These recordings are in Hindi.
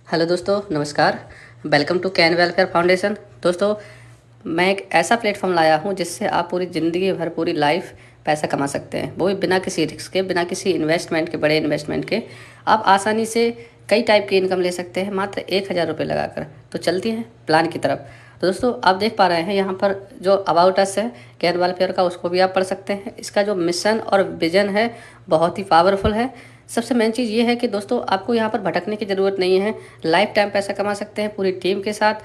हेलो दोस्तों, नमस्कार। Welcome to can welfare foundation. दोस्तों, मैं एक ऐसा प्लेटफॉर्म लाया हूँ जिससे आप पूरी ज़िंदगी भर, पूरी लाइफ पैसा कमा सकते हैं, वो भी बिना किसी रिस्क के, बिना किसी इन्वेस्टमेंट के, बड़े इन्वेस्टमेंट के। आप आसानी से कई टाइप की इनकम ले सकते हैं मात्र 1000 रुपये लगाकर। तो चलती हैं प्लान की तरफ। तो दोस्तों, आप देख पा रहे हैं यहाँ पर जो अबाउट अस है कैन वेलफेयर का, उसको भी आप पढ़ सकते हैं। इसका जो मिशन और विजन है बहुत ही पावरफुल है। सबसे मेन चीज़ ये है कि दोस्तों, आपको यहाँ पर भटकने की ज़रूरत नहीं है। लाइफ टाइम पैसा कमा सकते हैं पूरी टीम के साथ।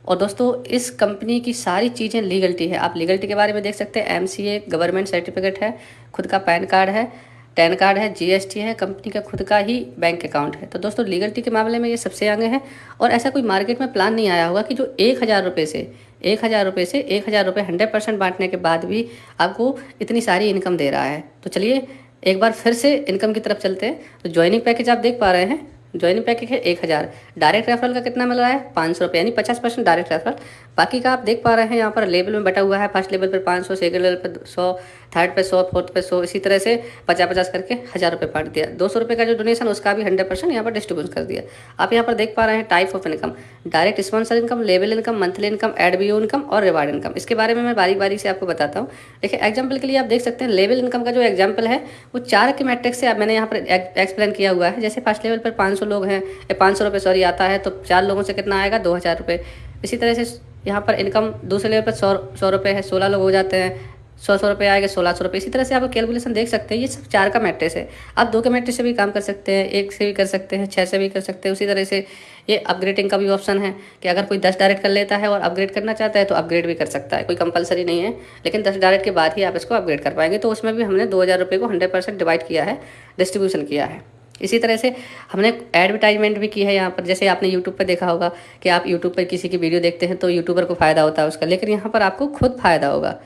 और दोस्तों, इस कंपनी की सारी चीज़ें लीगलिटी है। आप लीगलिटी के बारे में देख सकते हैं। एमसीए गवर्नमेंट सर्टिफिकेट है, खुद का पैन कार्ड है, टैन कार्ड है, जीएसटी है, कंपनी का खुद का ही बैंक अकाउंट है। तो दोस्तों, लीगलिटी के मामले में ये सबसे आगे है। और ऐसा कोई मार्केट में प्लान नहीं आया होगा कि जो 1000 रुपये से 1000 रुपये 100% बांटने के बाद भी आपको इतनी सारी इनकम दे रहा है। तो चलिए एक बार फिर से इनकम की तरफ चलते हैं। तो ज्वाइनिंग पैकेज आप देख पा रहे हैं। ज्वाइनिंग पैकेज है 1000। डायरेक्ट रेफरल का कितना मिल रहा है? 500 रुपये, यानी 50% डायरेक्ट रेफरल। बाकी का आप देख पा रहे हैं यहाँ पर लेवल में बटा हुआ है। फर्स्ट लेवल पर 500, सेकंड लेवल पर 100, थर्ड पे 100, फोर्थ पे 100, इसी तरह से 50-50 करके 1000 रुपये बांट दिया। 200 रुपये का जो डोनेशन, उसका भी 100% यहाँ पर डिस्ट्रीब्यूट कर दिया। आप यहाँ पर देख पा रहे हैं type of income: direct sponsor income, level income, monthly income, ADBO income और रिवार्ड इनकम। इसके बारे में मैं बारी बारी से आपको बताता हूँ। देखिए, एग्जाम्पल के लिए आप देख सकते हैं लेवल इनकम का जो एग्जाम्पल है वो 4 के मैट्रिक से मैंने यहाँ पर एक्सप्लेन किया हुआ है। जैसे फर्स्ट लेवल पर 500 लोग हैं, 500 रुपये सॉरी आता है, तो 4 लोगों से कितना आएगा? 2000 रुपये। इसी तरह से यहाँ पर इनकम दूसरे लेवल पर 100 रुपये है, 16 लोग हो जाते हैं, 100 रुपये आएगा, 1600 रुपये। इसी तरह से आप कैलकुलेशन देख सकते हैं। ये सब 4 का मैट्रिक्स है। आप 2 के मैट्रिक्स से भी काम कर सकते हैं, 1 से भी कर सकते हैं, 6 से भी कर सकते हैं। उसी तरह से ये अपग्रेडिंग का भी ऑप्शन है कि अगर कोई 10 डायरेक्ट कर लेता है और अपग्रेड करना चाहता है तो अपग्रेड भी कर सकता है। कोई कंपलसरी नहीं है, लेकिन 10 डायरेक्ट के बाद ही आप इसको अपग्रेड कर पाएंगे। तो उसमें भी हमने 2000 रुपये को 100% डिवाइड किया है, डिस्ट्रीब्यूशन किया है। इसी तरह से हमने एडवर्टाइजमेंट भी की है यहाँ पर। जैसे आपने यूट्यूब पर देखा होगा कि आप यूट्यूब पर किसी की वीडियो देखते हैं तो यूट्यूबर को फ़ायदा होता है उसका, लेकिन यहाँ पर आपको खुद फ़ायदा होगा,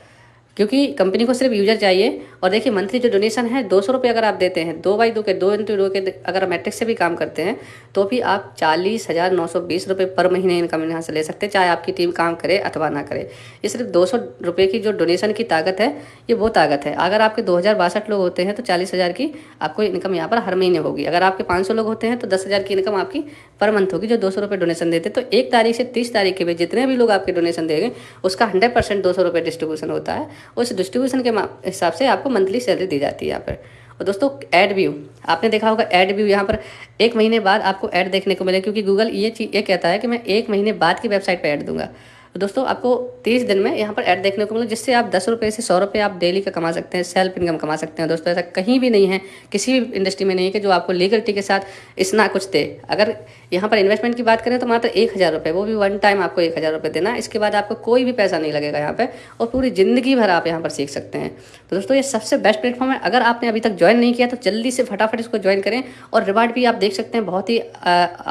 क्योंकि कंपनी को सिर्फ यूजर चाहिए। और देखिए, मंथली जो डोनेशन है 200 रुपये अगर आप देते हैं, 2/2 के 2 × 2 के अगर मैट्रिक से भी काम करते हैं तो भी आप 40,920 रुपये पर महीने इनकम यहाँ से ले सकते हैं, चाहे आपकी टीम काम करे अथवा ना करे। ये सिर्फ 200 रुपये की जो डोनेशन की ताकत है, ये वो ताकत है। अगर आपके 2062 लोग होते हैं तो 40,000 की आपको इनकम यहाँ पर हर महीने होगी। अगर आपके 500 लोग होते हैं तो 10,000 की इनकम आपकी पर मंथ होगी, जो 200 रुपये डोनेशन देते हैं। तो 1 तारीख से 30 तारीख के बीच जितने भी लोग आपके डोनेशन देंगे उसका 100% 200 रुपये डिस्ट्रीब्यूशन होता है। उस डिस्ट्रीब्यूशन के हिसाब से आपको मंथली सैलरी दी जाती है यहाँ पर। और दोस्तों, ऐड व्यू आपने देखा होगा। ऐड व्यू यहाँ पर 1 महीने बाद आपको ऐड देखने को मिले, क्योंकि गूगल ये कहता है कि मैं 1 महीने बाद की वेबसाइट पर ऐड दूंगा। तो दोस्तों, आपको 30 दिन में यहाँ पर ऐड देखने को मिले, जिससे आप 10 रुपये से 100 रुपये आप डेली का कमा सकते हैं, सेल्फ इनकम कमा सकते हैं। दोस्तों, ऐसा कहीं भी नहीं है, किसी भी इंडस्ट्री में नहीं है कि जो आपको लीगलिटी के साथ इतना कुछ दे। अगर यहाँ पर इन्वेस्टमेंट की बात करें तो मात्र 1000 रुपये, वो भी वन टाइम आपको 1000 रुपये देना है। इसके बाद आपको कोई भी पैसा नहीं लगेगा यहाँ पे, और पूरी ज़िंदगी भर आप यहाँ पर सीख सकते हैं। तो दोस्तों, ये सबसे बेस्ट प्लेटफॉर्म है। अगर आपने अभी तक ज्वाइन नहीं किया तो जल्दी से फटाफट इसको ज्वाइन करें। और रिवार्ड भी आप देख सकते हैं, बहुत ही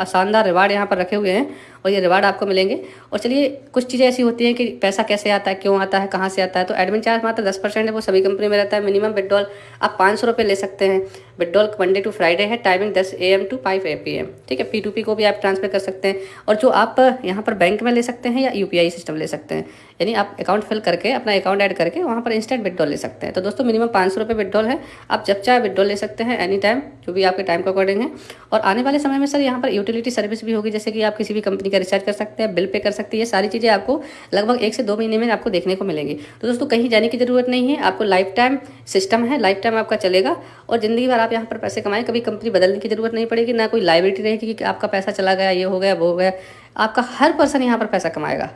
शानदार रिवार्ड यहाँ पर रखे हुए हैं, और ये रिवार्ड आपको मिलेंगे। और चलिए, कुछ चीज़ें ऐसी होती हैं कि पैसा कैसे आता है, क्यों आता है, कहाँ से आता है। तो एडमिन चार्ज मात्र 10% है, वो सभी कंपनी में रहता है। मिनिमम विड्रॉल आप 500 रुपये ले सकते हैं। विड्रॉल मंडे टू फ्राइडे है, टाइमिंग 10 AM to 5 PM। ठीक है, P2P को भी आप ट्रांसफर कर सकते हैं। और जो आप यहाँ पर बैंक में ले सकते हैं या UPI सिस्टम ले सकते हैं, यानी आप अकाउंट फिल करके, अपना अकाउंट ऐड करके वहाँ पर इंस्टेंट विड्रॉल ले सकते हैं। तो दोस्तों, मिनिमम 500 रुपये विड्रॉल है। आप जब चाहे विड्रॉल ले सकते हैं, एनी टाइम, जो भी आपके टाइम के अकॉर्डिंग है। और आने वाले समय में सर यहाँ पर यूटिलिटी सर्विस भी होगी, जैसे कि आप किसी भी कंपनी का रिचार्ज कर सकते हैं, बिल पे कर सकते हैं। ये सारी चीज़ें आपको लगभग 1 से 2 महीने में आपको देखने को मिलेंगी। तो दोस्तों, कहीं जाने की ज़रूरत नहीं है। आपको लाइफ टाइम सिस्टम है, लाइफ टाइम आपका चलेगा, और ज़िंदगी भर आप यहाँ पर पैसे कमाएं। कभी कंपनी बदलने की ज़रूरत नहीं पड़ेगी, ना कोई लायबिलिटी रहेगी कि आपका पैसा चला गया, ये हो गया, वो हो गया। आपका हर पर्सन यहाँ पर पैसा कमाएगा,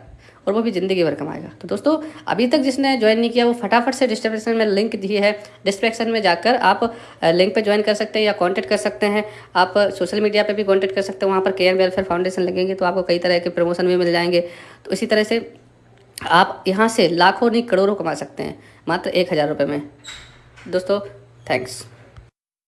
और वो भी ज़िंदगी भर कमाएगा। तो दोस्तों, अभी तक जिसने ज्वाइन नहीं किया वो फटाफट से डिस्क्रिप्शन में लिंक दी है, डिस्क्रिप्शन में जाकर आप लिंक पे ज्वाइन कर सकते हैं या कांटेक्ट कर सकते हैं। आप सोशल मीडिया पे भी कांटेक्ट कर सकते हैं, वहाँ पर केएन वेलफेयर फाउंडेशन लगेंगे तो आपको कई तरह के प्रमोशन भी मिल जाएंगे। तो इसी तरह से आप यहाँ से लाखों नहीं करोड़ों कमा सकते हैं मात्र 1000 रुपये में। दोस्तों, थैंक्स।